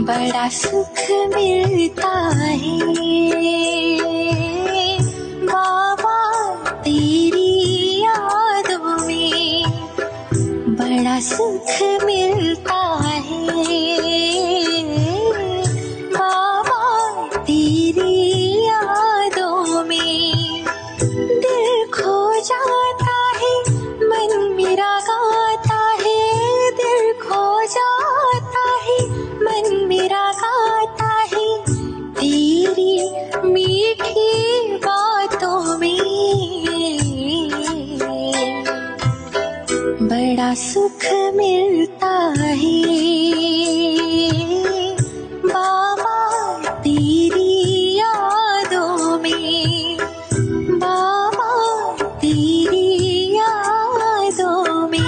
बड़ा सुख मिलता है बाबा तेरी यादों में, बड़ा सुख मिलता है बाबा तेरी यादों में। दिल खो जाता है मन मेरा गाता है, दिल खो जाता है मन मेरा गाता है तेरी मीठी बातों में। बड़ा सुख मिलता है बाबा तेरी यादों में, बाबा तेरी यादों में।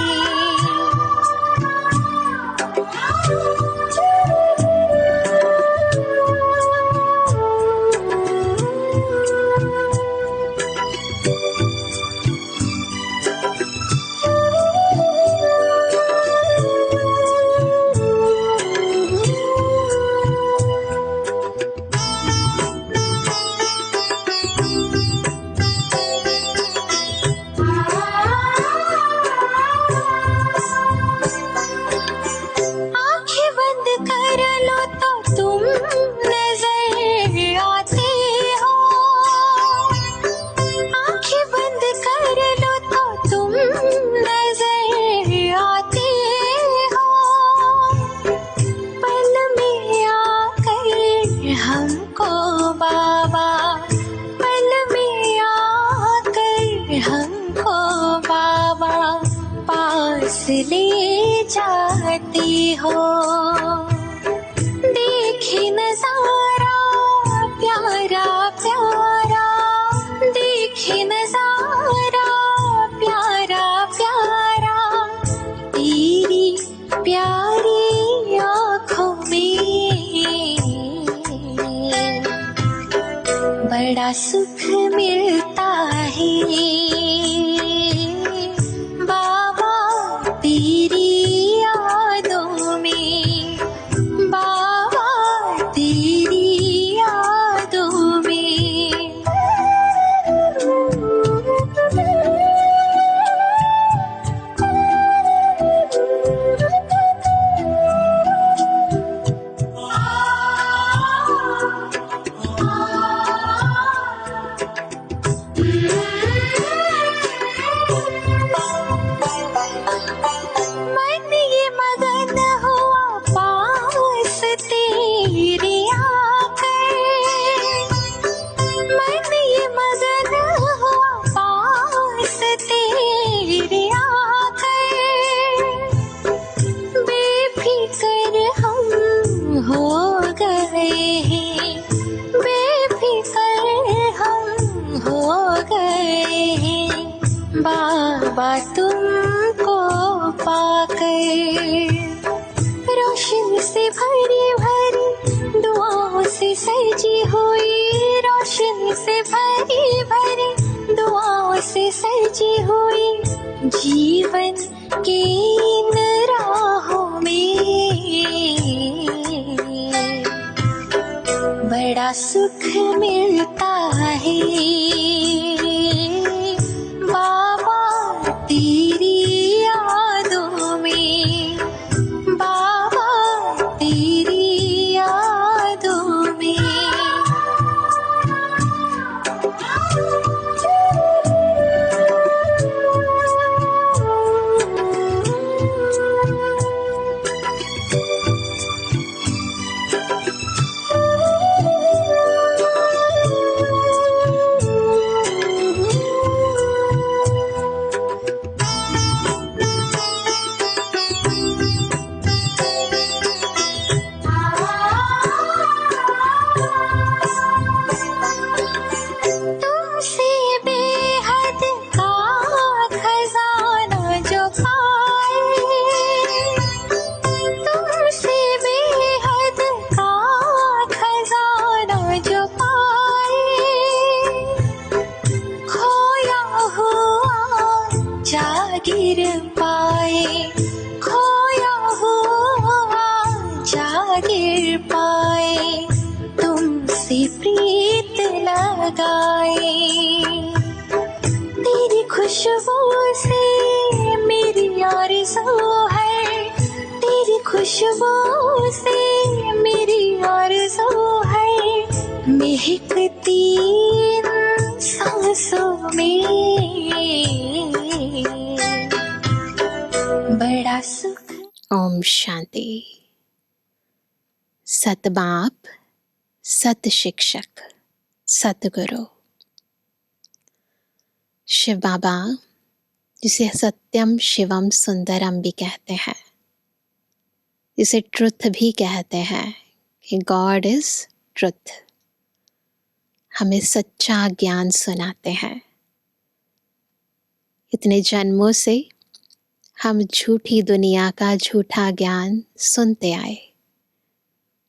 ले जाते हो, देखे नजारा प्यारा प्यारा, देखे नजारा प्यारा प्यारा तेरी प्यारी आँखों में। बड़ा सुख मिलता है तेरी यादों में, बाबा तेरी यादों में। बाबा तुमको पाकर रोशनी से भरी भरी दुआओं से सजी हुई, रोशनी से भरी भरी दुआओं से सजी हुई जीवन की इन राहों में। बड़ा सुख मिलता है तेरी यादों में, बाबा तेरी यादों में। फिर पाए, तुमसे प्रीत लगाए। तेरी खुशबू से मेरी आरज़ू है, तेरी खुशबू से मेरी आरज़ू है, महकती इन सांसों में बड़ा सुख। ओम शांति। सत बाप, सत शिक्षक, सतगुरु। शिव बाबा, जिसे सत्यम शिवम सुंदरम भी कहते हैं, जिसे ट्रुथ भी कहते हैं कि गॉड इज ट्रुथ, हमें सच्चा ज्ञान सुनाते हैं। इतने जन्मों से हम झूठी दुनिया का झूठा ज्ञान सुनते आए,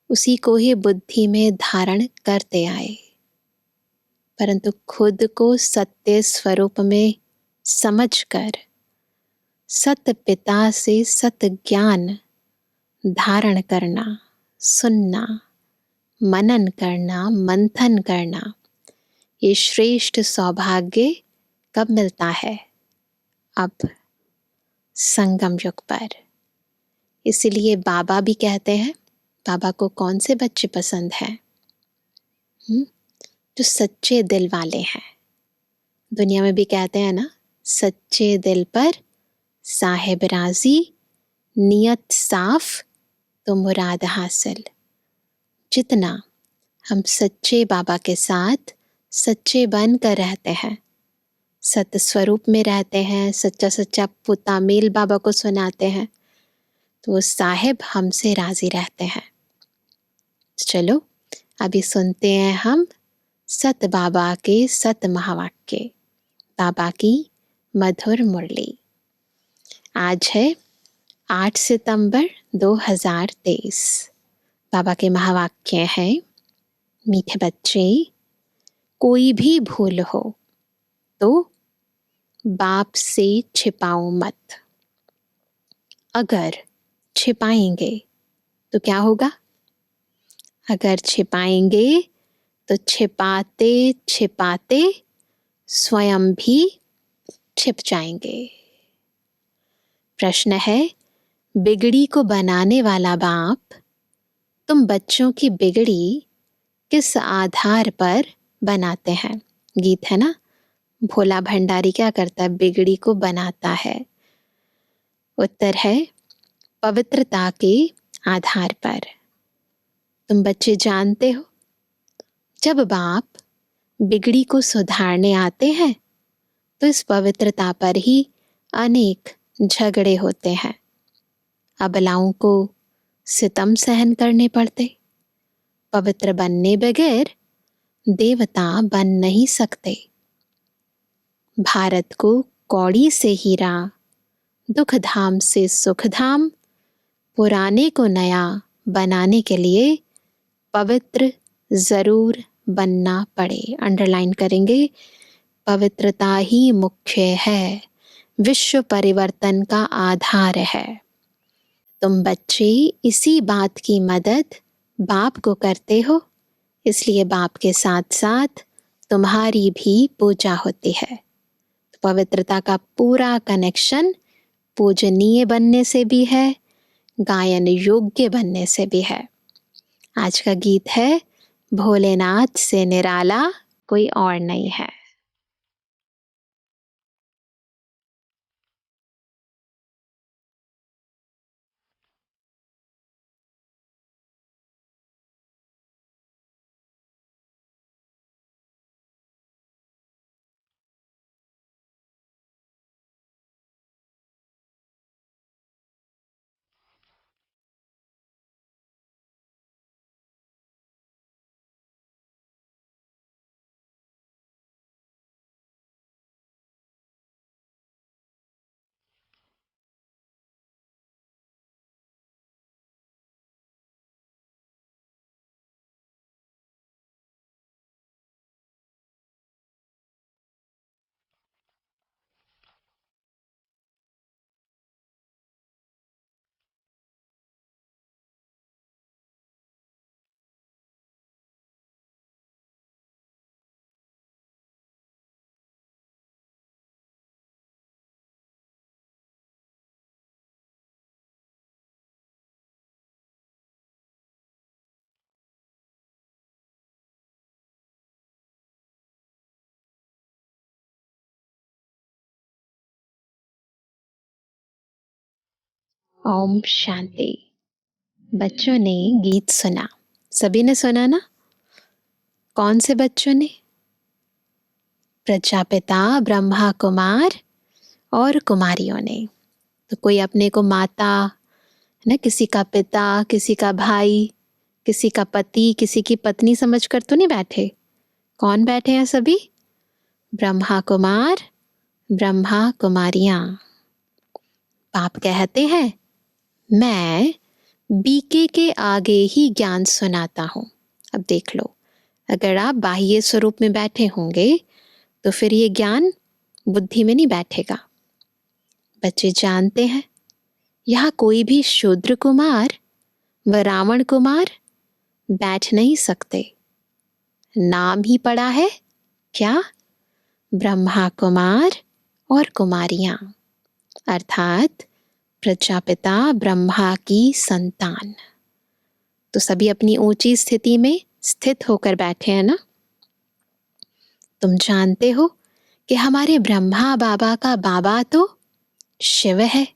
उसी को ही बुद्धि में धारण करते आए, परंतु खुद को सत्य स्वरूप में समझकर सत पिता से सत ज्ञान धारण करना, सुनना, मनन करना, मंथन करना, ये श्रेष्ठ सौभाग्य कब मिलता है? अब संगम युग पर। इसलिए बाबा भी कहते हैं, बाबा को कौन से बच्चे पसंद हैं? जो सच्चे दिल वाले हैं। दुनिया में भी कहते हैं ना, सच्चे दिल पर साहिब राजी, नियत साफ तो मुराद हासिल। जितना हम सच्चे बाबा के साथ सच्चे बन कर रहते हैं, सत्य स्वरूप में रहते हैं, सच्चा सच्चा पुतामेल बाबा को सुनाते हैं, तो साहिब हमसे राजी रहते हैं। चलो अभी सुनते हैं हम सत बाबा के सत महावाक्य, बाबा की मधुर मुरली। आज है 8 सितंबर 2023। बाबा के महावाक्य हैं, मीठे बच्चे, कोई भी भूल हो तो बाप से छिपाओ मत। अगर छिपाएंगे तो क्या होगा? अगर छिपाएंगे तो छिपाते छिपाते स्वयं भी छिप जाएंगे। प्रश्न है, बिगड़ी को बनाने वाला बाप तुम बच्चों की बिगड़ी किस आधार पर बनाते हैं? गीत है ना, भोला भंडारी क्या करता है? बिगड़ी को बनाता है। उत्तर है, पवित्रता के आधार पर। तुम बच्चे जानते हो, जब बाप बिगड़ी को सुधारने आते हैं तो इस पवित्रता पर ही अनेक झगड़े होते हैं। अबलाओं को सितम सहन करने पड़ते। पवित्र बनने बगैर देवता बन नहीं सकते। भारत को कौड़ी से हीरा, दुख धाम से सुख धाम, पुराने को नया बनाने के लिए पवित्र जरूर बनना पड़े। अंडरलाइन करेंगे, पवित्रता ही मुख्य है, विश्व परिवर्तन का आधार है। तुम बच्चे इसी बात की मदद बाप को करते हो, इसलिए बाप के साथ साथ तुम्हारी भी पूजा होती है। पवित्रता का पूरा कनेक्शन पूजनीय बनने से भी है, गायन योग्य बनने से भी है। आज का गीत है, भोलेनाथ से निराला कोई और नहीं है। ओम शांति। बच्चों ने गीत सुना, सभी ने सुना ना? कौन से बच्चों ने? प्रजापिता, ब्रह्मा कुमार और कुमारियों ने। तो कोई अपने को माता, ना, किसी का पिता, किसी का भाई, किसी का पति, किसी की पत्नी समझकर तो नहीं बैठे। कौन बैठे हैं सभी? ब्रह्मा कुमार, ब्रह्मा कुमारियां। बाप कहते हैं मैं बीके के आगे ही ज्ञान सुनाता हूं। अब देख लो, अगर आप बाह्य स्वरूप में बैठे होंगे तो फिर ये ज्ञान बुद्धि में नहीं बैठेगा। बच्चे जानते हैं यहाँ कोई भी शूद्र कुमार व रावण कुमार बैठ नहीं सकते। नाम ही पड़ा है क्या? ब्रह्मा कुमार और कुमारियां, अर्थात प्रजापिता ब्रह्मा की संतान। तो सभी अपनी ऊंची स्थिति में स्थित होकर बैठे हैं ना? तुम जानते हो कि हमारे ब्रह्मा बाबा का बाबा तो शिव है,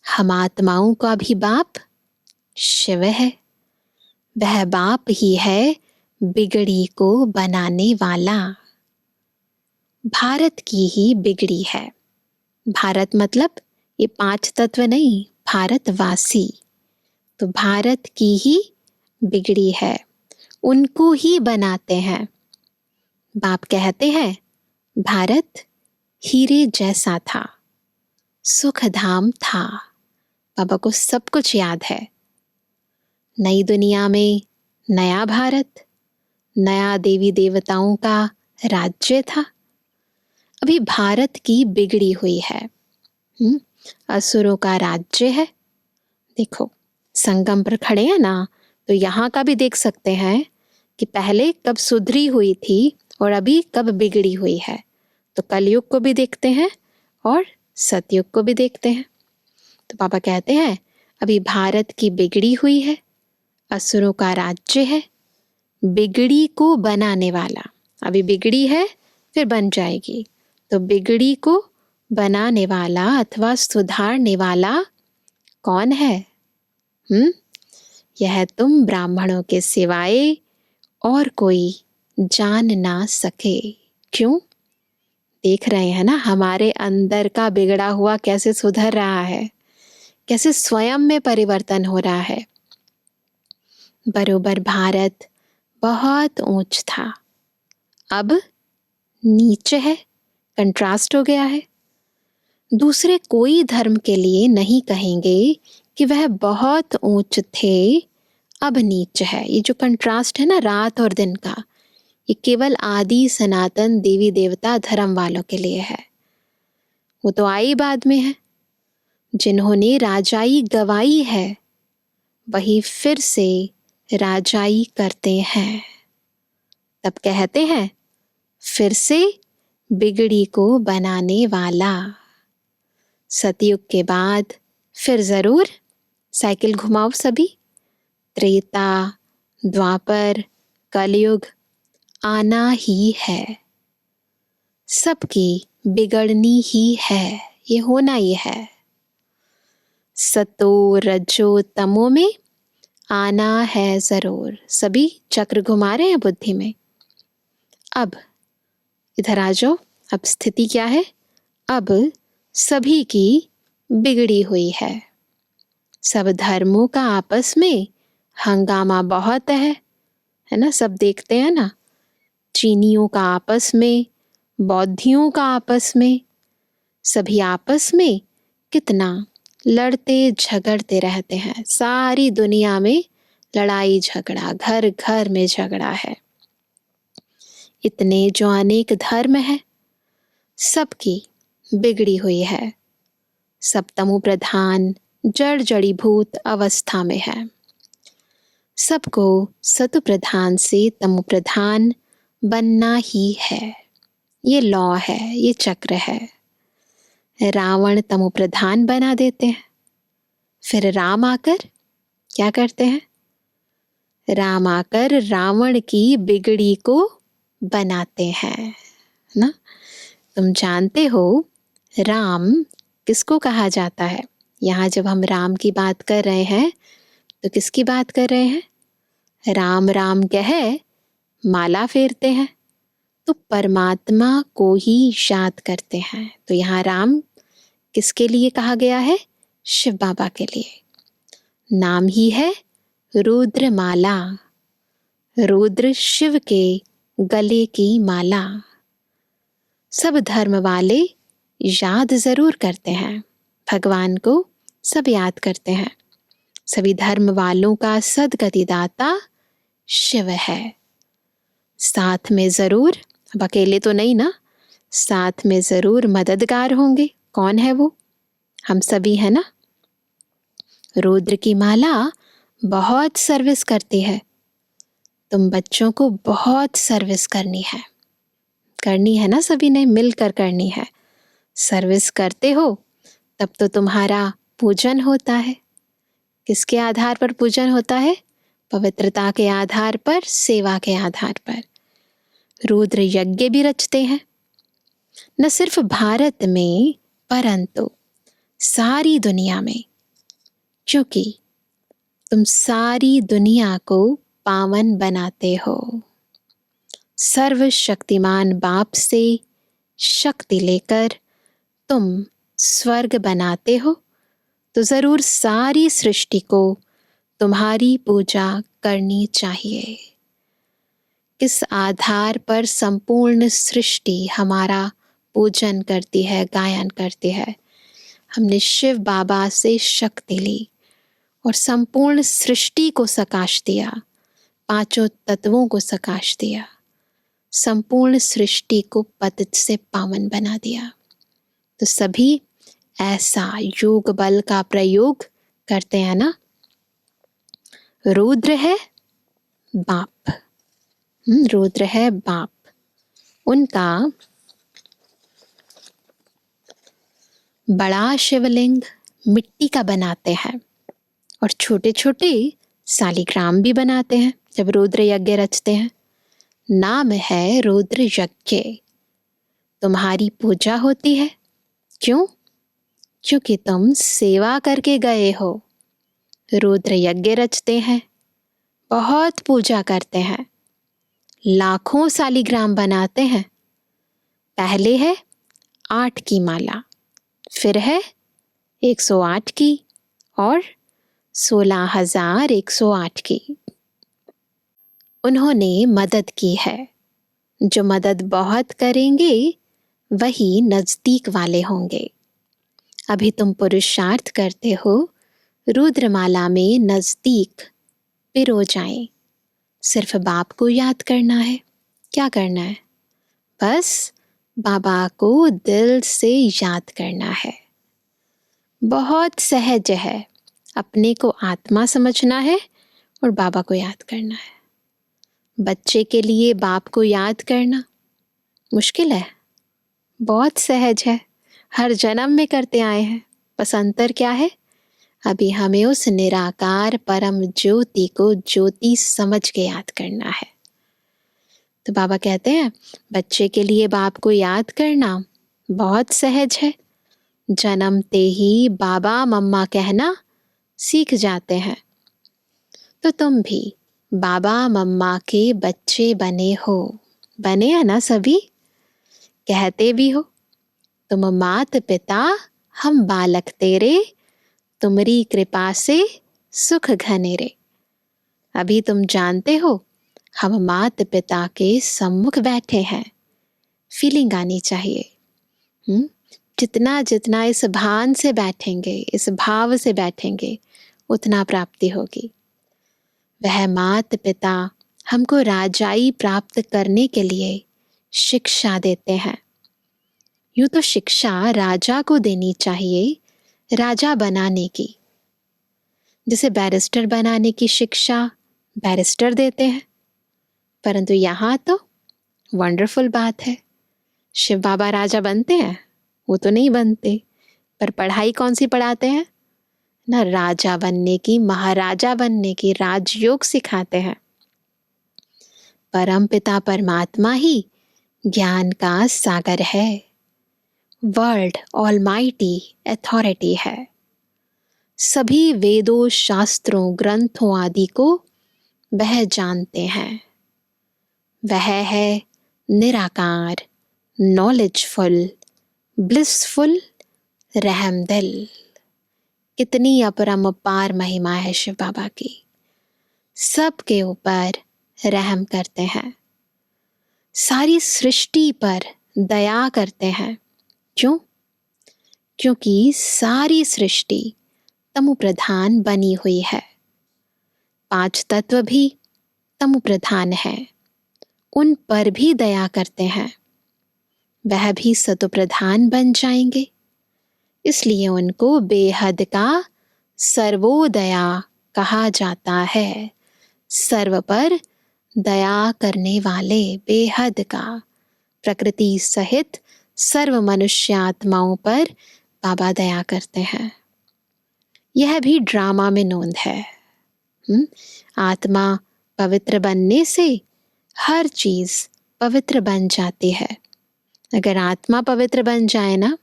हम आत्माओं का भी बाप शिव है। वह बाप ही है बिगड़ी को बनाने वाला। भारत की ही बिगड़ी है। भारत मतलब ये 5 तत्व नहीं, भारतवासी। तो भारत की ही बिगड़ी है, उनको ही बनाते हैं। बाप कहते हैं भारत हीरे जैसा था, सुखधाम था। बाबा को सब कुछ याद है। नई दुनिया में नया भारत, नया देवी देवताओं का राज्य था। अभी भारत की बिगड़ी हुई है, असुरों का राज्य है। देखो, संगम पर खड़े हैं ना, तो यहाँ का भी देख सकते हैं कि पहले कब सुधरी हुई थी और अभी कब बिगड़ी हुई है। तो कलयुग को भी देखते हैं और सतयुग को भी देखते हैं। तो पापा कहते हैं अभी भारत की बिगड़ी हुई है, असुरों का राज्य है, बिगड़ी को बनाने वाला। अभी बिगड़ी है फिर बन जाएगी। तो बिगड़ी को बनाने वाला अथवा सुधारने वाला कौन है? यह तुम ब्राह्मणों के सिवाय और कोई जान ना सके। क्यों? देख रहे हैं ना हमारे अंदर का बिगड़ा हुआ कैसे सुधर रहा है, कैसे स्वयं में परिवर्तन हो रहा है। बरोबर भारत बहुत ऊंच था, अब नीचे है, कंट्रास्ट हो गया है। दूसरे कोई धर्म के लिए नहीं कहेंगे कि वह बहुत ऊंच थे, अब नीच है। ये जो कंट्रास्ट है ना रात और दिन का, ये केवल आदि सनातन देवी देवता धर्म वालों के लिए है। वो तो आई बाद में है। जिन्होंने राजाई गवाई है वही फिर से राजाई करते हैं। तब कहते हैं फिर से बिगड़ी को बनाने वाला। सतयुग के बाद फिर जरूर साइकिल घुमाओ सभी। त्रेता, द्वापर, कलयुग आना ही है। सबकी बिगड़नी ही है, ये होना ही है। सतो रजो तमो में आना है जरूर। सभी चक्र घुमा रहे हैं बुद्धि में। अब इधर आ जाओ। अब स्थिति क्या है? अब सभी की बिगड़ी हुई है। सब धर्मों का आपस में हंगामा बहुत है ना? सब देखते हैं ना, चीनियों का आपस में, बौद्धियों का आपस में, सभी आपस में कितना लड़ते झगड़ते रहते हैं। सारी दुनिया में लड़ाई झगड़ा, घर घर में झगड़ा है। इतने जो अनेक धर्म है, सबकी बिगड़ी हुई है। सब तमो प्रधान जड़ जड़ीभूत अवस्था में है। सबको सतु प्रधान से तमो प्रधान बनना ही है। ये लॉ है, ये चक्र है। रावण तमो प्रधान बना देते हैं, फिर राम आकर क्या करते हैं? राम आकर रावण की बिगड़ी को बनाते हैं ना? तुम जानते हो राम किसको कहा जाता है? यहाँ जब हम राम की बात कर रहे हैं तो किसकी बात कर रहे हैं? राम राम कहे माला फेरते हैं तो परमात्मा को ही याद करते हैं। तो यहाँ राम किसके लिए कहा गया है? शिव बाबा के लिए। नाम ही है रुद्रमाला। रुद्र शिव के गले की माला। सब धर्म वाले याद जरूर करते हैं, भगवान को सब याद करते हैं। सभी धर्म वालों का सद्गतिदाता शिव है। साथ में जरूर, अब अकेले तो नहीं ना, साथ में जरूर मददगार होंगे। कौन है वो? हम सभी है ना। रुद्र की माला बहुत सर्विस करती है। तुम बच्चों को बहुत सर्विस करनी है ना, सभी ने मिलकर करनी है। सर्विस करते हो तब तो तुम्हारा पूजन होता है। किसके आधार पर पूजन होता है? पवित्रता के आधार पर, सेवा के आधार पर। रुद्र यज्ञ भी रचते हैं, न सिर्फ भारत में परंतु सारी दुनिया में, क्योंकि तुम सारी दुनिया को पावन बनाते हो। सर्वशक्तिमान बाप से शक्ति लेकर तुम स्वर्ग बनाते हो, तो जरूर सारी सृष्टि को तुम्हारी पूजा करनी चाहिए। किस आधार पर संपूर्ण सृष्टि हमारा पूजन करती है, गायन करती है? हमने शिव बाबा से शक्ति ली और संपूर्ण सृष्टि को सकाश दिया, पांचों तत्वों को सकाश दिया, संपूर्ण सृष्टि को पतित से पावन बना दिया। तो सभी ऐसा योग बल का प्रयोग करते हैं ना। रुद्र है बाप, रुद्र है बाप। उनका बड़ा शिवलिंग मिट्टी का बनाते हैं और छोटे छोटे शालिग्राम भी बनाते हैं जब रुद्र यज्ञ रचते हैं। नाम है रुद्र यज्ञ। तुम्हारी पूजा होती है। क्यों? क्योंकि तुम सेवा करके गए हो। रुद्र यज्ञ रचते हैं, बहुत पूजा करते हैं, लाखों शालिग्राम बनाते हैं। पहले है 8 की माला, फिर है 108 की और 16,108 की। उन्होंने मदद की है। जो मदद बहुत करेंगे वही नजदीक वाले होंगे। अभी तुम पुरुषार्थ करते हो रुद्रमाला में नजदीक पिरो जाएं। सिर्फ बाप को याद करना है। क्या करना है? बस बाबा को दिल से याद करना है। बहुत सहज है। अपने को आत्मा समझना है और बाबा को याद करना है। बच्चे के लिए बाप को याद करना मुश्किल है? बहुत सहज है। हर जन्म में करते आए हैं। बस अंतर क्या है? अभी हमें उस निराकार परम ज्योति को ज्योति समझ के याद करना है। तो बाबा कहते हैं बच्चे के लिए बाप को याद करना बहुत सहज है। जन्मते ही बाबा मम्मा कहना सीख जाते हैं। तो तुम भी बाबा मम्मा के बच्चे बने हो। बने हैं ना सभी? कहते भी हो तुम मात पिता हम बालक तेरे, तुम्हारी कृपा से सुख घने रे। अभी तुम जानते हो हम मात पिता के सम्मुख बैठे हैं। फीलिंग आनी चाहिए। जितना जितना इस भान से बैठेंगे, इस भाव से बैठेंगे, उतना प्राप्ति होगी। वह मात पिता हमको राजाई प्राप्त करने के लिए शिक्षा देते हैं। यूं तो शिक्षा राजा को देनी चाहिए, राजा बनाने की। जैसे बैरिस्टर बनाने की शिक्षा बैरिस्टर देते हैं। परंतु यहाँ तो वंडरफुल बात है, शिव बाबा राजा बनते हैं? वो तो नहीं बनते। पर पढ़ाई कौन सी पढ़ाते हैं? ना राजा बनने की, महाराजा बनने की राजयोग सिखाते हैं। परम पिता परमात्मा ही ज्ञान का सागर है। वर्ल्ड ऑलमाइटी अथॉरिटी है। सभी वेदों, शास्त्रों, ग्रंथों आदि को वह जानते हैं। वह है निराकार, नॉलेजफुल, ब्लिसफुल, रहमदिल। कितनी अपरंपार महिमा है शिव बाबा की। सबके ऊपर रहम करते हैं, सारी सृष्टि पर दया करते हैं। क्यों? क्योंकि सारी सृष्टि तमो प्रधान बनी हुई है। 5 तत्व भी तमो प्रधान है, उन पर भी दया करते हैं। वह भी सतो प्रधान बन जाएंगे, इसलिए उनको बेहद का सर्वोदया कहा जाता है। सर्व पर दया करने वाले, बेहद का। प्रकृति सहित सर्व मनुष्य आत्माओं पर बाबा दया करते हैं। यह भी ड्रामा में नोंद है। आत्मा पवित्र बनने से हर चीज पवित्र बन जाती है। अगर आत्मा पवित्र बन जाए ना,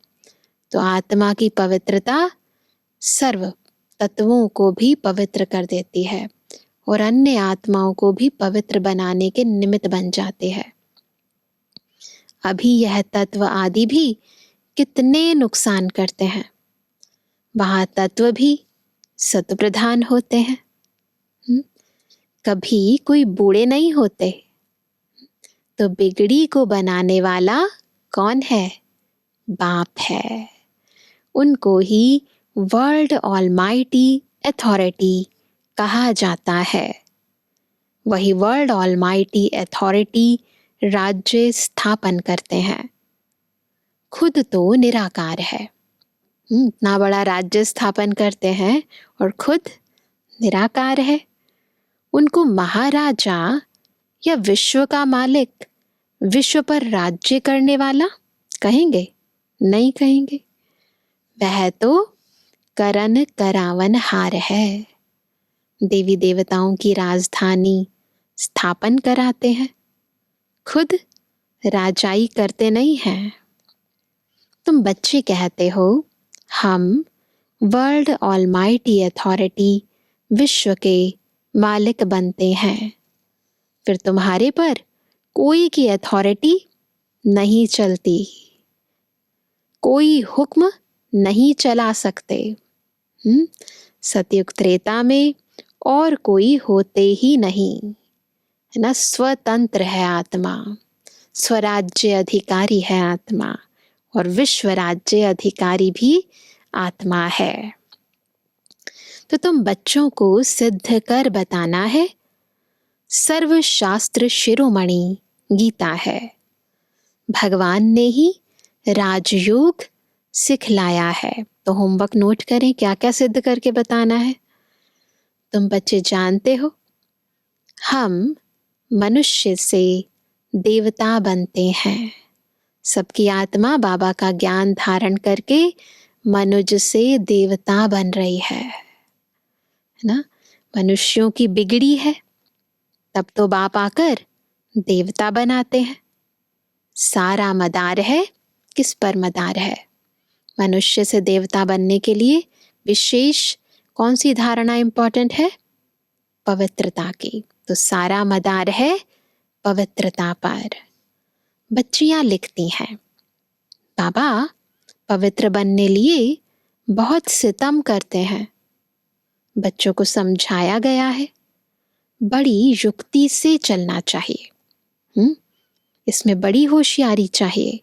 तो आत्मा की पवित्रता सर्व तत्वों को भी पवित्र कर देती है और अन्य आत्माओं को भी पवित्र बनाने के निमित्त बन जाते हैं। अभी यह तत्व आदि भी कितने नुकसान करते हैं। वहाँ तत्व भी सत्व प्रधान होते हैं। कभी कोई बूढ़े नहीं होते, तो बिगड़ी को बनाने वाला कौन है? बाप है। उनको ही वर्ल्ड ऑलमाइटी अथॉरिटी कहा जाता है। वही वर्ल्ड ऑलमाइटी अथॉरिटी राज्य स्थापन करते हैं। खुद तो निराकार है, इतना बड़ा राज्य स्थापन करते हैं और खुद निराकार है। उनको महाराजा या विश्व का मालिक, विश्व पर राज्य करने वाला कहेंगे? नहीं कहेंगे। वह तो करन करावन हार है। देवी देवताओं की राजधानी स्थापन कराते हैं, खुद राजाई करते नहीं हैं। तुम बच्चे कहते हो हम वर्ल्ड ऑलमाइटी अथॉरिटी, विश्व के मालिक बनते हैं, फिर तुम्हारे पर कोई की अथॉरिटी नहीं चलती, कोई हुक्म नहीं चला सकते। सतयुग त्रेता में और कोई होते ही नहीं, है ना। स्वतंत्र है आत्मा, स्वराज्य अधिकारी है आत्मा, और विश्व राज्य अधिकारी भी आत्मा है। तो तुम बच्चों को सिद्ध कर बताना है। सर्वशास्त्र शिरोमणि गीता है। भगवान ने ही राजयोग सिखलाया है। तो होमवर्क नोट करें, क्या क्या सिद्ध करके बताना है। तुम बच्चे जानते हो, हम मनुष्य से देवता बनते हैं। सबकी आत्मा बाबा का ज्ञान धारण करके मनुष्य से देवता बन रही है ना। मनुष्यों की बिगड़ी है, तब तो बाप आकर देवता बनाते हैं। सारा मदार है, किस पर मदार है? मनुष्य से देवता बनने के लिए विशेष कौन सी धारणा इंपॉर्टेंट है? पवित्रता की। तो सारा मदार है पवित्रता पर। बच्चियां लिखती हैं, बाबा पवित्र बनने लिए बहुत सितम करते हैं। बच्चों को समझाया गया है, बड़ी युक्ति से चलना चाहिए। इसमें बड़ी होशियारी चाहिए।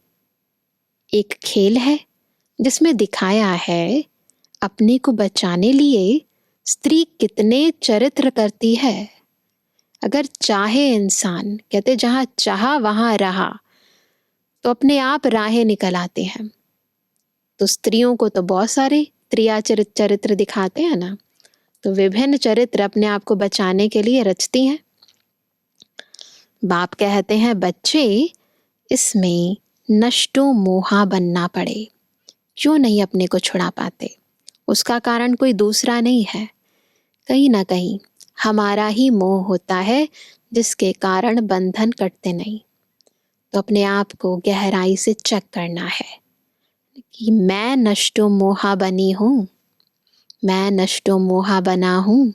एक खेल है जिसमें दिखाया है अपने को बचाने लिए स्त्री कितने चरित्र करती है। अगर चाहे इंसान, कहते जहां चाहा वहां रहा, तो अपने आप राहें निकल आते हैं। तो स्त्रियों को तो बहुत सारे त्रियाचरित चरित्र दिखाते हैं ना, तो विभिन्न चरित्र अपने आप को बचाने के लिए रचती हैं। बाप कहते हैं बच्चे, इसमें नष्टो मोहा बनना पड़े। क्यों नहीं अपने को छुड़ा पाते? उसका कारण कोई दूसरा नहीं है, कहीं ना कहीं हमारा ही मोह होता है, जिसके कारण बंधन कटते नहीं। तो अपने आप को गहराई से चेक करना है कि मैं नष्टो मोहा बनी हूं, मैं नष्टो मोहा बना हूँ।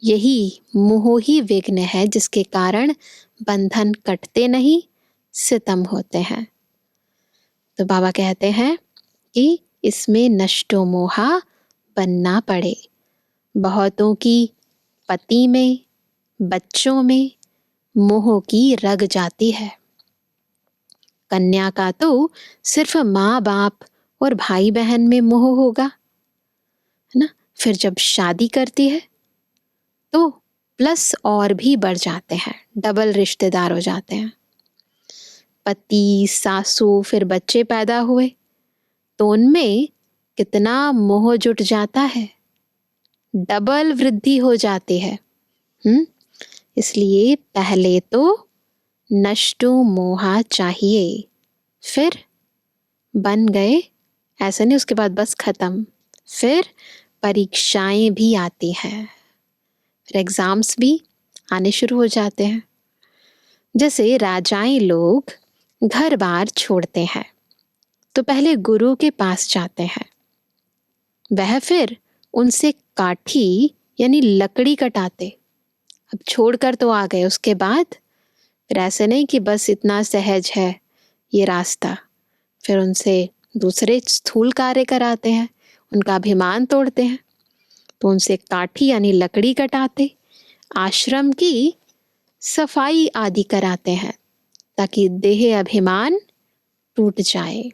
यही मोह ही विघ्न है जिसके कारण बंधन कटते नहीं, सितम होते हैं। तो बाबा कहते हैं कि इसमें नष्टो मोहा बनना पड़े। बहुतों की पति में, बच्चों में मोह की रग जाती है। कन्या का तो सिर्फ माँ बाप और भाई बहन में मोह होगा, है ना। फिर जब शादी करती है तो प्लस और भी बढ़ जाते हैं, डबल रिश्तेदार हो जाते हैं। पति, सासू, फिर बच्चे पैदा हुए तो उनमें कितना मोह जुट जाता है, डबल वृद्धि हो जाती है। इसलिए पहले तो नष्टो मोहा चाहिए, फिर बन गए ऐसा नहीं उसके बाद बस खत्म। फिर परीक्षाएं भी आती हैं, फिर एग्जाम्स भी आने शुरू हो जाते हैं। जैसे राजाएं लोग घर बार छोड़ते हैं तो पहले गुरु के पास जाते हैं, वह फिर उनसे काठी यानी लकड़ी कटाते। अब छोड़कर तो आ गए, उसके बाद फिर ऐसे नहीं कि बस इतना सहज है ये रास्ता, फिर उनसे दूसरे स्थूल कार्य कराते हैं, उनका अभिमान तोड़ते हैं। तो उनसे काठी यानी लकड़ी कटाते, आश्रम की सफाई आदि कराते हैं ताकि देह अभिमान टूट जाए।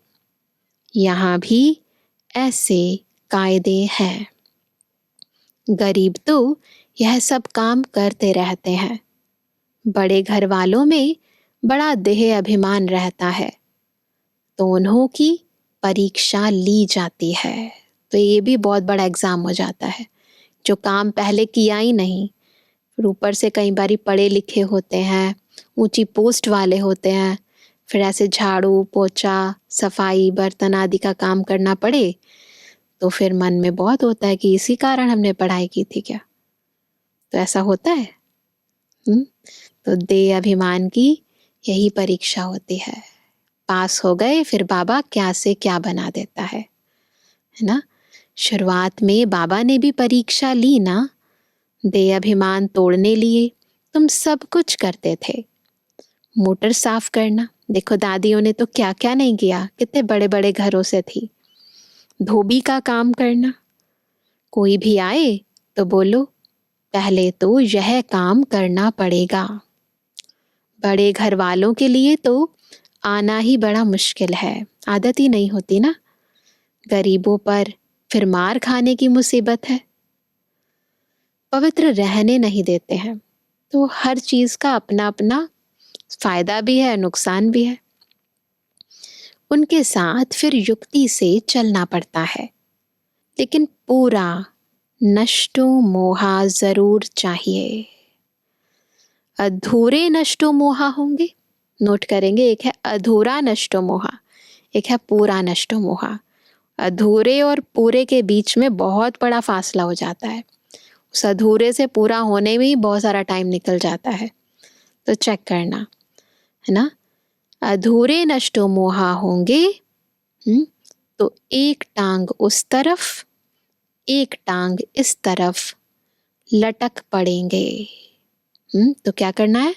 यहाँ भी ऐसे कायदे हैं। गरीब तो यह सब काम करते रहते हैं, बड़े घर वालों में बड़ा देह अभिमान रहता है तो उन्हों की परीक्षा ली जाती है। तो ये भी बहुत बड़ा एग्जाम हो जाता है, जो काम पहले किया ही नहीं, फिर ऊपर से कई बारी पढ़े लिखे होते हैं, ऊंची पोस्ट वाले होते हैं, फिर ऐसे झाड़ू पोछा सफाई बर्तन आदि का काम करना पड़े तो फिर मन में बहुत होता है कि इसी कारण हमने पढ़ाई की थी क्या। तो ऐसा होता है। तो देह अभिमान की यही परीक्षा होती है। पास हो गए फिर बाबा क्या से क्या बना देता है ना। शुरुआत में बाबा ने भी परीक्षा ली ना, देह अभिमान तोड़ने लिए तुम सब कुछ करते थे। मोटर साफ करना, देखो दादियों ने तो क्या क्या नहीं किया, कितने बड़े बड़े घरों से थी। धोबी का काम करना, कोई भी आए तो बोलो पहले तो यह काम करना पड़ेगा। बड़े घर वालों के लिए तो आना ही बड़ा मुश्किल है, आदत ही नहीं होती ना। गरीबों पर फिर मार खाने की मुसीबत है, पवित्र रहने नहीं देते हैं। तो हर चीज का अपना अपना फायदा भी है, नुकसान भी है। उनके साथ फिर युक्ति से चलना पड़ता है, लेकिन पूरा नष्टो मोहा जरूर चाहिए। अधूरे नष्टो मोहा होंगे, नोट करेंगे, एक है अधूरा नष्टो मोहा, एक है पूरा नष्टो मोहा। अधूरे और पूरे के बीच में बहुत बड़ा फासला हो जाता है, उस अधूरे से पूरा होने में ही बहुत सारा टाइम निकल जाता है। तो चेक करना है ना। अधूरे नष्टो मोहा होंगे तो एक टांग उस तरफ एक टांग इस तरफ लटक पड़ेंगे। तो क्या करना है,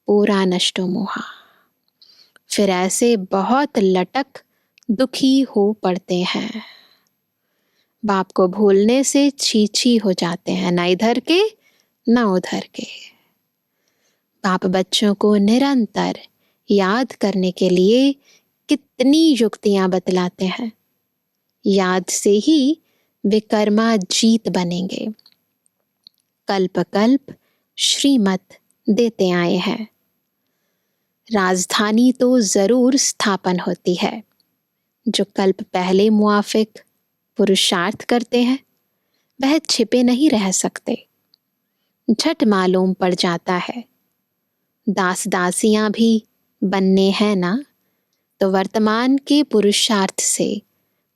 पूरा नष्टो मोहा। फिर ऐसे बहुत लटक दुखी हो पड़ते हैं, बाप को भूलने से छी छी हो जाते हैं, ना इधर के ना उधर के। बाप बच्चों को निरंतर याद करने के लिए कितनी युक्तियां बतलाते हैं। याद से ही विकर्मा जीत बनेंगे। कल्प कल्प श्रीमत देते आए हैं, राजधानी तो जरूर स्थापन होती है। जो कल्प पहले मुआफिक पुरुषार्थ करते हैं वह छिपे नहीं रह सकते, झट मालूम पड़ जाता है। दास दासियां भी बनने हैं ना, तो वर्तमान के पुरुषार्थ से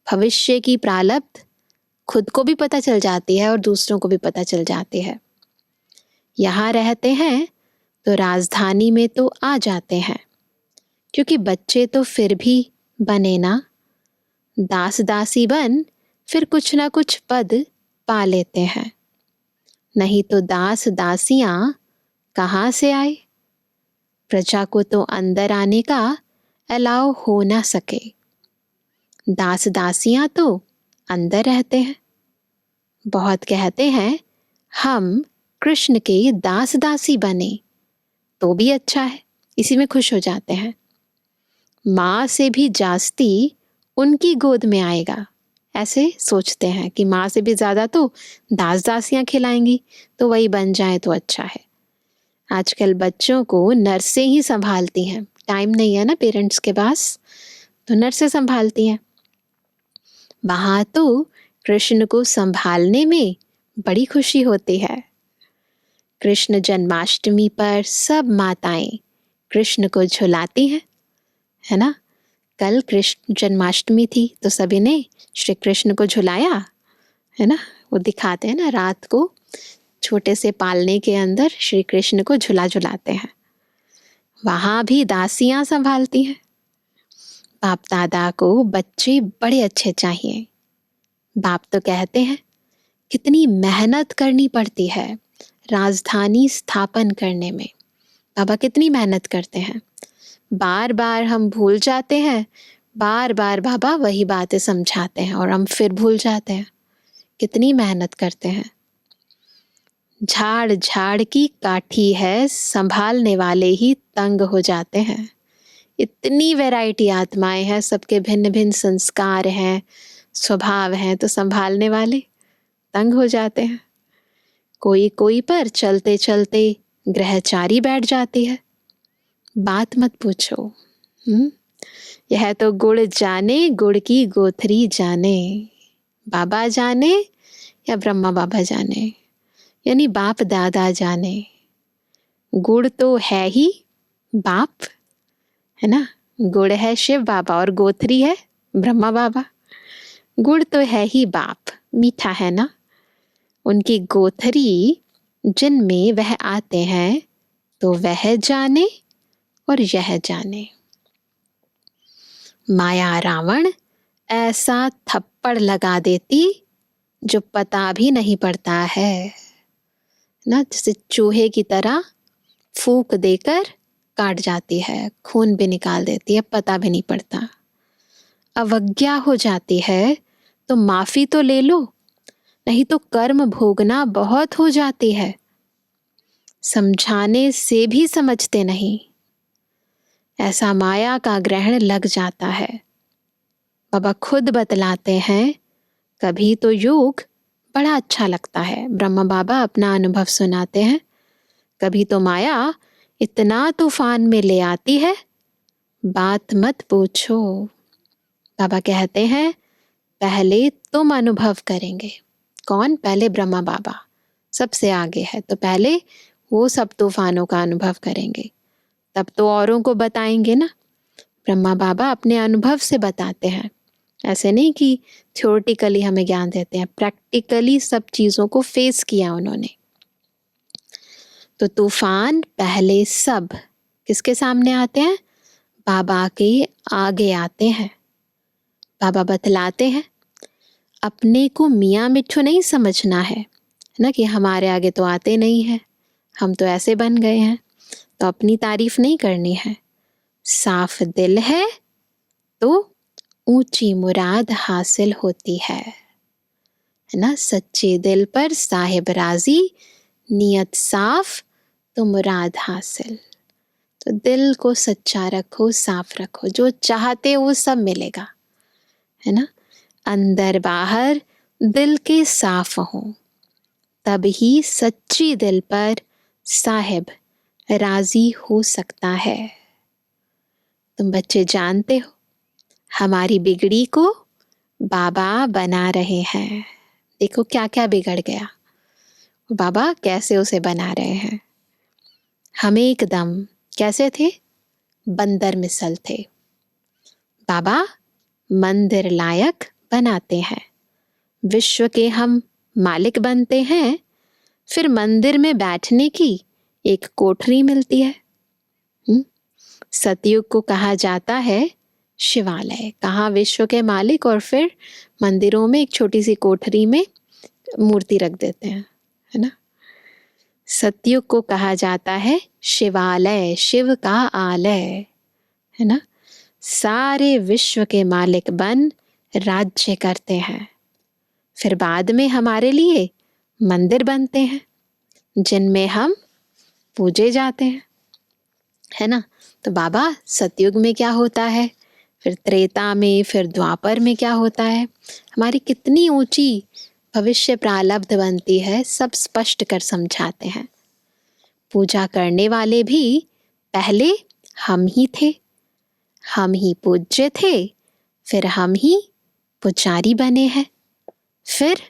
भविष्य की प्रारब्ध खुद को भी पता चल जाती है और दूसरों को भी पता चल जाती है। यहाँ रहते हैं तो राजधानी में तो आ जाते हैं, क्योंकि बच्चे तो फिर भी बने ना। दास दासी बन फिर कुछ ना कुछ पद पा लेते हैं, नहीं तो दास दासियां कहाँ से आए। प्रजा को तो अंदर आने का अलाउ हो ना सके, दास दासियां तो अंदर रहते हैं। बहुत कहते हैं हम कृष्ण के दास दासी बने तो भी अच्छा है, इसी में खुश हो जाते हैं। माँ से भी जास्ती उनकी गोद में आएगा, ऐसे सोचते हैं कि माँ से भी ज़्यादा तो दास दासियां खिलाएंगी, तो वही बन जाए तो अच्छा है। आजकल बच्चों को नर्सें ही संभालती हैं, टाइम नहीं है ना पेरेंट्स के पास, तो नर्सें संभालती हैं। वहाँ तो कृष्ण को संभालने में बड़ी खुशी होती है। कृष्ण जन्माष्टमी पर सब माताएं कृष्ण को झुलाती हैं, है ना। कल कृष्ण जन्माष्टमी थी तो सभी ने श्री कृष्ण को झुलाया, है ना। वो दिखाते हैं ना, रात को छोटे से पालने के अंदर श्री कृष्ण को झुलाते हैं। वहाँ भी दासियां संभालती हैं। बाप दादा को बच्चे बड़े अच्छे चाहिए। बाप तो कहते हैं कितनी मेहनत करनी पड़ती है राजधानी स्थापन करने में। बाबा कितनी मेहनत करते हैं, बार बार हम भूल जाते हैं, बार बार बाबा वही बातें समझाते हैं और हम फिर भूल जाते हैं। कितनी मेहनत करते हैं। झाड़ झाड़ की काठी है, संभालने वाले ही तंग हो जाते हैं। इतनी वैरायटी आत्माएं हैं, सबके भिन्न भिन्न संस्कार हैं, स्वभाव हैं, तो संभालने वाले तंग हो जाते हैं। कोई कोई पर चलते चलते ग्रहचारी बैठ जाती है। बात मत पूछो। यह तो गुड़ जाने, गुड़ की गोथरी जाने। बाबा जाने या ब्रह्मा बाबा जाने, यानी बाप दादा जाने। गुड़ तो है ही बाप, है ना। गुड़ है शिव बाबा और गोथरी है ब्रह्मा बाबा। गुड़ तो है ही बाप, मीठा है ना। उनकी गोथरी जिनमें वह आते हैं तो वह जाने और यह जाने। माया रावण ऐसा थप्पड़ लगा देती जो पता भी नहीं पड़ता है ना, जैसे चूहे की तरह फूंक देकर काट जाती है, खून भी निकाल देती है, पता भी नहीं पड़ता। अवज्ञा हो जाती है तो माफी तो ले लो, नहीं तो कर्म भोगना बहुत हो जाती है। समझाने से भी समझते नहीं, ऐसा माया का ग्रहण लग जाता है। बाबा खुद बतलाते हैं, कभी तो योग बड़ा अच्छा लगता है। ब्रह्मा बाबा अपना अनुभव सुनाते हैं, कभी तो माया इतना तूफान में ले आती है, बात मत पूछो। बाबा कहते हैं पहले तुम अनुभव करेंगे। कौन? पहले ब्रह्मा बाबा सबसे आगे है, तो पहले वो सब तूफानों का अनुभव करेंगे, तब तो औरों को बताएंगे ना। ब्रह्मा बाबा अपने अनुभव से बताते हैं, ऐसे नहीं कि थ्योरेटिकली हमें ज्ञान देते हैं, प्रैक्टिकली सब चीज़ों को फेस किया उन्होंने। तो तूफान पहले सब किसके सामने आते हैं? बाबा के आगे आते हैं। बाबा बतलाते हैं अपने को मियाँ मिट्ठू नहीं समझना है ना, कि हमारे आगे तो आते नहीं है, हम तो ऐसे बन गए हैं, तो अपनी तारीफ नहीं करनी है। साफ दिल है तो ऊंची मुराद हासिल होती है ना। सच्चे दिल पर साहिब राजी, नियत साफ तो मुराद हासिल। तो दिल को सच्चा रखो, साफ रखो, जो चाहते हो वो सब मिलेगा, है ना। अंदर बाहर दिल के साफ हो, तब ही सच्ची दिल पर साहिब राजी हो सकता है। तुम बच्चे जानते हो हमारी बिगड़ी को बाबा बना रहे हैं। देखो क्या क्या बिगड़ गया, बाबा कैसे उसे बना रहे हैं। हम एकदम कैसे थे? बंदर मिसल थे। बाबा मंदिर लायक बनाते हैं, विश्व के हम मालिक बनते हैं, फिर मंदिर में बैठने की एक कोठरी मिलती है। सतयुग को कहा जाता है शिवालय, कहाँ विश्व के मालिक, और फिर मंदिरों में एक छोटी सी कोठरी में मूर्ति रख देते हैं, है ना। सतयुग को कहा जाता है शिवालय, शिव का आलय, है ना। सारे विश्व के मालिक बन राज्य करते हैं। फिर बाद में हमारे लिए मंदिर बनते हैं जिनमें हम पूजे जाते हैं, है ना। तो बाबा सतयुग में क्या होता है, फिर त्रेता में, फिर द्वापर में क्या होता है, हमारी कितनी ऊंची भविष्य प्रारब्ध बनती है, सब स्पष्ट कर समझाते हैं। पूजा करने वाले भी पहले हम ही थे, हम ही पूज्य थे, फिर हम ही पुजारी बने हैं, फिर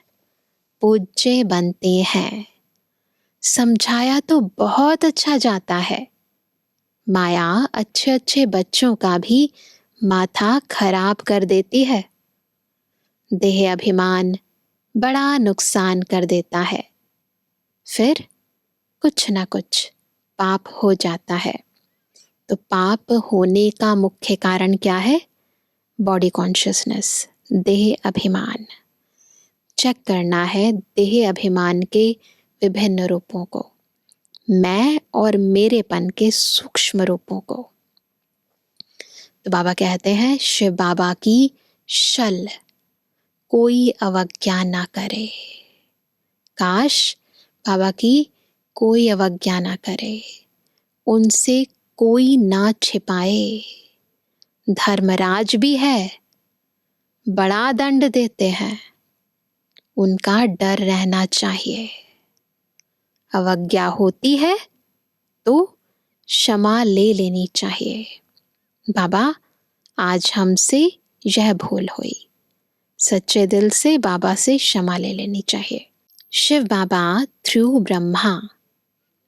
पूज्य बनते हैं। समझाया तो बहुत अच्छा जाता है। माया अच्छे अच्छे बच्चों का भी माथा खराब कर देती है। देह अभिमान बड़ा नुकसान कर देता है। फिर कुछ ना कुछ पाप हो जाता है। तो पाप होने का मुख्य कारण क्या है? बॉडी कॉन्शियसनेस, देह अभिमान। चेक करना है देह अभिमान के विभिन्न रूपों को, मैं और मेरेपन के सूक्ष्म रूपों को। तो बाबा कहते हैं शिव बाबा की शल कोई अवज्ञा ना करे। काश बाबा की कोई अवज्ञा ना करे, उनसे कोई ना छिपाए। धर्मराज भी है, बड़ा दंड देते हैं, उनका डर रहना चाहिए। अवज्ञा होती है तो क्षमा ले लेनी चाहिए। बाबा आज हमसे यह भूल हुई, सच्चे दिल से बाबा से क्षमा ले लेनी चाहिए। शिव बाबा थ्रू ब्रह्मा,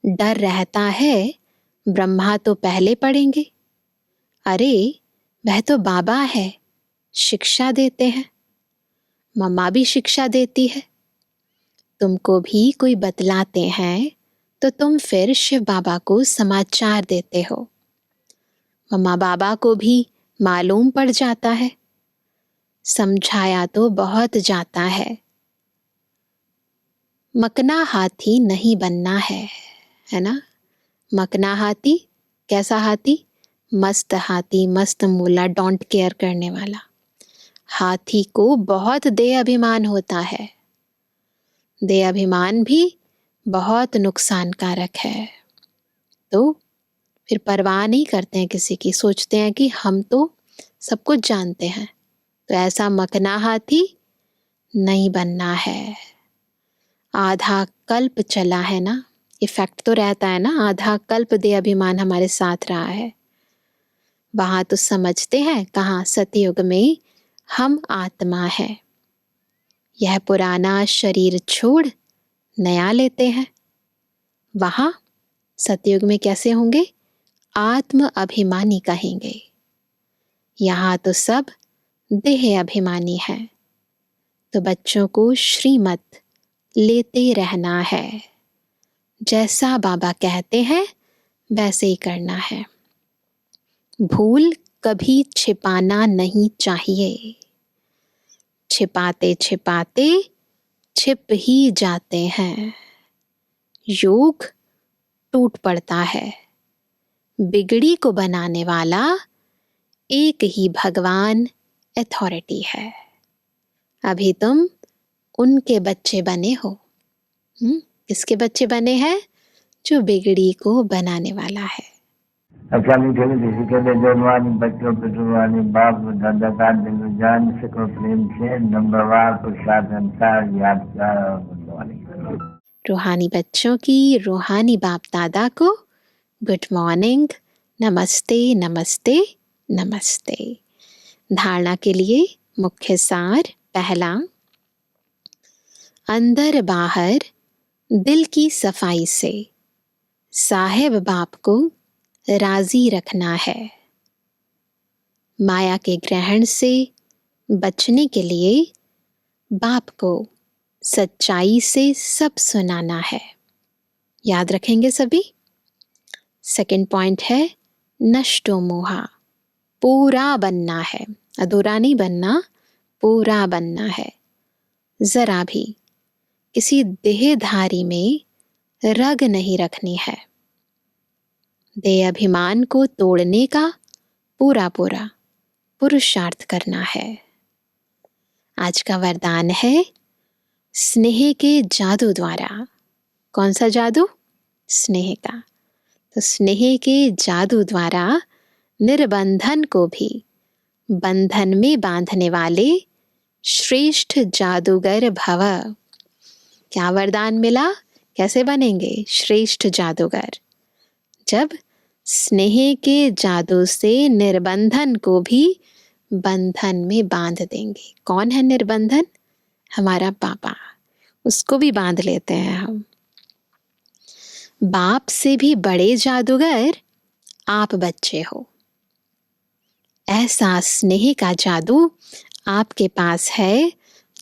डर रहता है ब्रह्मा तो पहले पढ़ेंगे। अरे वह तो बाबा है, शिक्षा देते हैं, मम्मा भी शिक्षा देती है। तुमको भी कोई बतलाते हैं तो तुम फिर शिव बाबा को समाचार देते हो। मम्मा बाबा को भी मालूम पड़ जाता है, समझाया तो बहुत जाता है। मकना हाथी नहीं बनना है ना। मकना हाथी कैसा हाथी? मस्त हाथी, मस्त मूला, डोंट केयर करने वाला। हाथी को बहुत देह अभिमान होता है। देह अभिमान भी बहुत नुकसानकारक है। तो फिर परवाह नहीं करते हैं किसी की, सोचते हैं कि हम तो सब कुछ जानते हैं। तो ऐसा मकना हाथी नहीं बनना है। आधा कल्प चला है ना, इफेक्ट तो रहता है ना, आधा कल्प देह अभिमान हमारे साथ रहा है। वहां तो समझते हैं कहाँ, सतयुग में हम आत्मा है। यह पुराना शरीर छोड़ नया लेते हैं। वहां सतयुग में कैसे होंगे? आत्म अभिमानी कहेंगे। यहाँ तो सब देह अभिमानी है। तो बच्चों को श्रीमत लेते रहना है, जैसा बाबा कहते हैं वैसे ही करना है। भूल कभी छिपाना नहीं चाहिए। छिपाते छिपाते छिप ही जाते हैं। योग टूट पड़ता है। बिगड़ी को बनाने वाला एक ही भगवान अथॉरिटी है। अभी तुम उनके बच्चे बने हो। किसके बच्चे बने हैं? जो बिगड़ी को बनाने वाला है। अच्छा मीठे मीठे के जवानी बच्चों पे जुबानी बाप दादा का दिल जान से को प्रेम से नंबरवार प्रसाद अंसार यादगार और रूहानी बच्चों की रूहानी बाप दादा को गुड मॉर्निंग, नमस्ते नमस्ते नमस्ते। धारणा के लिए मुख्य सार पहला, अंदर बाहर दिल की सफाई से साहेब बाप को राजी रखना है। माया के ग्रहण से बचने के लिए बाप को सच्चाई से सब सुनाना है। याद रखेंगे सभी। सेकंड पॉइंट है नष्टो मोहा, पूरा बनना है, अधूरा नहीं बनना, पूरा बनना है। जरा भी किसी देहधारी में रग नहीं रखनी है। देह अभिमान को तोड़ने का पूरा पूरा पुरुषार्थ करना है। आज का वरदान है स्नेह के जादू द्वारा। कौन सा जादू? स्नेह का। तो स्नेह के जादू द्वारा निर्बंधन को भी बंधन में बांधने वाले श्रेष्ठ जादूगर भव। क्या वरदान मिला? कैसे बनेंगे श्रेष्ठ जादूगर? जब स्नेह के जादू से निर्बंधन को भी बंधन में बांध देंगे। कौन है निर्बंधन? हमारा बाबा। उसको भी बांध लेते हैं हम। बाप से भी बड़े जादूगर आप बच्चे हो। ऐसा स्नेह का जादू आपके पास है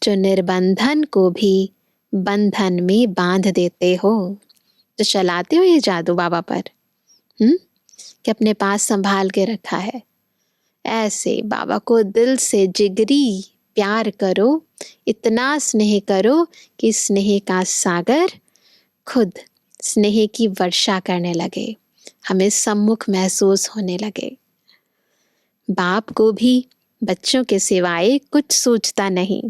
जो निर्बंधन को भी बंधन में बांध देते हो। तो चलाते हो ये जादू बाबा पर, कि अपने पास संभाल के रखा है। ऐसे बाबा को दिल से जिगरी प्यार करो, इतना स्नेह करो कि स्नेह का सागर खुद स्नेह की वर्षा करने लगे, हमें सम्मुख महसूस होने लगे। बाप को भी बच्चों के सिवाय कुछ सोचता नहीं,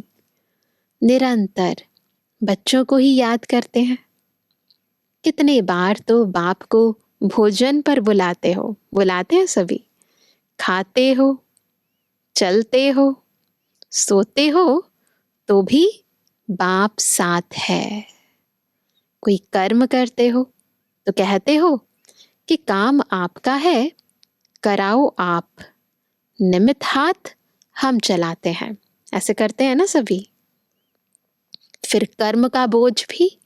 निरंतर बच्चों को ही याद करते हैं। कितने बार तो बाप को भोजन पर बुलाते हो, बुलाते हैं सभी। खाते हो, चलते हो, सोते हो, तो भी बाप साथ है। कोई कर्म करते हो तो कहते हो कि काम आपका है, कराओ आप, निमित्त हाथ हम चलाते हैं। ऐसे करते हैं ना सभी। फिर कर्म का बोझ भी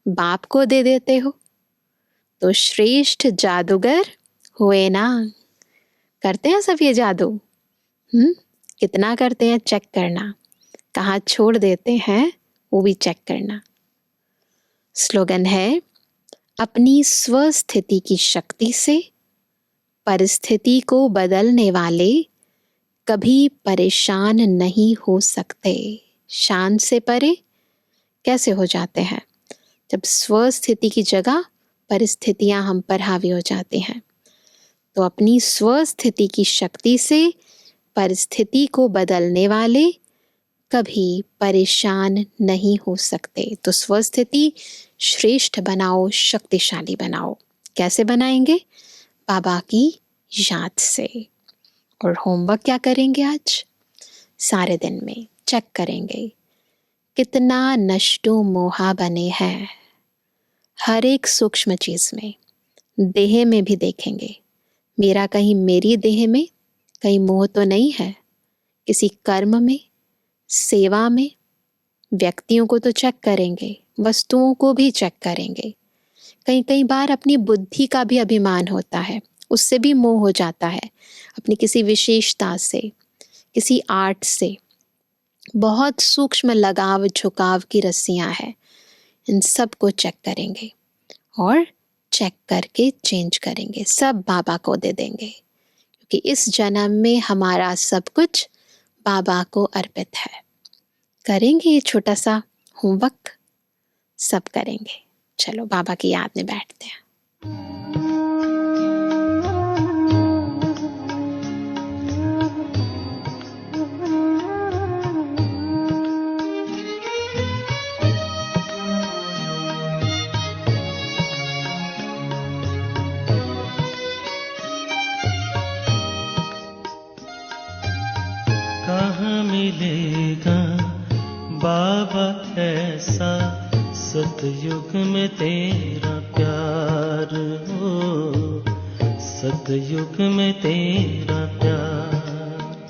बाप को दे देते हो। तो श्रेष्ठ जादूगर हुए ना। करते हैं सब ये जादू? कितना करते हैं चेक करना, कहाँ छोड़ देते हैं वो भी चेक करना। स्लोगन है, अपनी स्वस्थिति की शक्ति से परिस्थिति को बदलने वाले कभी परेशान नहीं हो सकते। शान से परे कैसे हो जाते हैं? जब स्वस्थिति की जगह परिस्थितियां हम पर हावी हो जाती हैं। तो अपनी स्वस्थिति की शक्ति से परिस्थिति को बदलने वाले कभी परेशान नहीं हो सकते। तो स्वस्थिति श्रेष्ठ बनाओ, शक्तिशाली बनाओ। कैसे बनाएंगे? बाबा की याद से। और होमवर्क क्या करेंगे आज? सारे दिन में चेक करेंगे कितना नष्टो मोहा बने हैं। हर एक सूक्ष्म चीज में, देह में भी देखेंगे, मेरा कहीं मेरी देह में कहीं मोह तो नहीं है। किसी कर्म में, सेवा में, व्यक्तियों को तो चेक करेंगे, वस्तुओं को भी चेक करेंगे। कई बार अपनी बुद्धि का भी अभिमान होता है, उससे भी मोह हो जाता है। अपनी किसी विशेषता से, किसी आर्ट से बहुत सूक्ष्म लगाव झुकाव की रस्सियां हैं। इन सब को चेक करेंगे और चेक करके चेंज करेंगे, सब बाबा को दे देंगे। क्योंकि इस जन्म में हमारा सब कुछ बाबा को अर्पित है। करेंगे ये छोटा सा होमवर्क? सब करेंगे। चलो बाबा की याद में बैठते हैं। कहाँ मिलेगा बाबा ऐसा, सतयुग में तेरा प्यार हो, सतयुग में तेरा प्यार।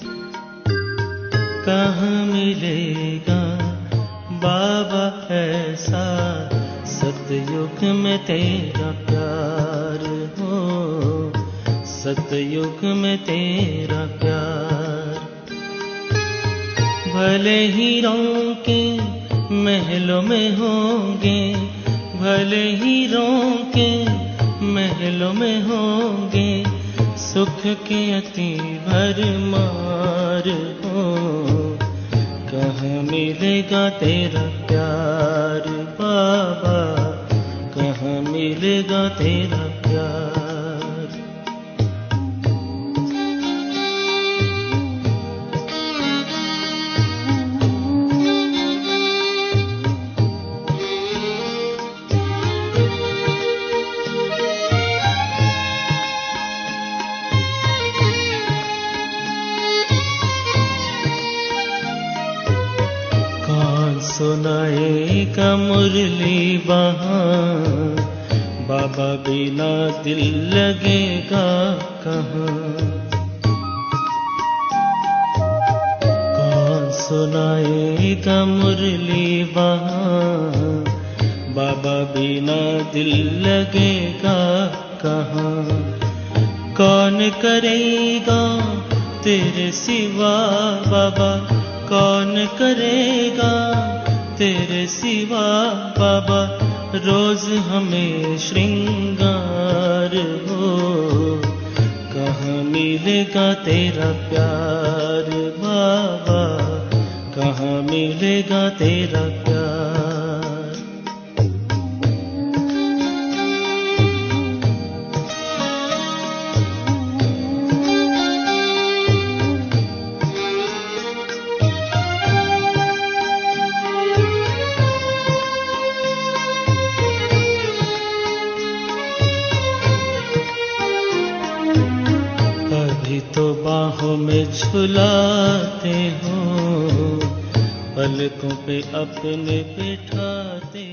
कहाँ मिलेगा बाबा ऐसा, सतयुग में तेरा प्यार हो, सतयुग में तेरा प्यार। भले ही रोके महलों में होंगे, भले ही रोके महलों में होंगे, सुख के अति भरमार हो। कहाँ मिलेगा तेरा प्यार बाबा, कहाँ मिलेगा तेरा प्यार। सुनाएगा मुरली वहाँ, बाबा बिना दिल लगेगा कहाँ। कौन सुनाएगा मुरली वहाँ, बाबा बिना दिल लगेगा कहाँ। कौन करेगा तेरे सिवा बाबा, कौन करेगा तेरे सिवा बाबा, रोज हमें श्रृंगार हो। कहाँ मिलेगा तेरा प्यार बाबा, कहाँ मिलेगा तेरा प्यार। तो बाहों में झुलाते हो, पलकों पे अपने बिठाते